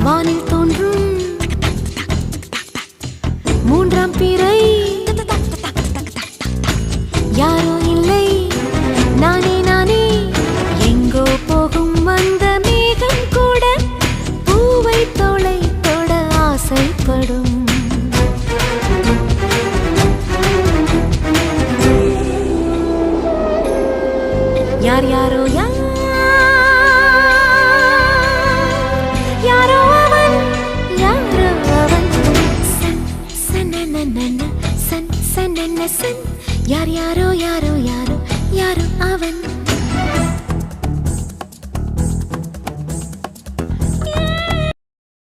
வானில் தோன்றும் மூன்றாம் பிறை யாரோ இல்லை நானே நானே எங்கோ போகும் அந்த மேகம் கூட பூவை தோளை தொட ஆசைப்படும் யார் யாரோ யாரோ அவன் யாரோ அவன் சன் சனனனன சன் சனன சன் யார் யாரோ யாரோ யாரோ யாரோ அவன்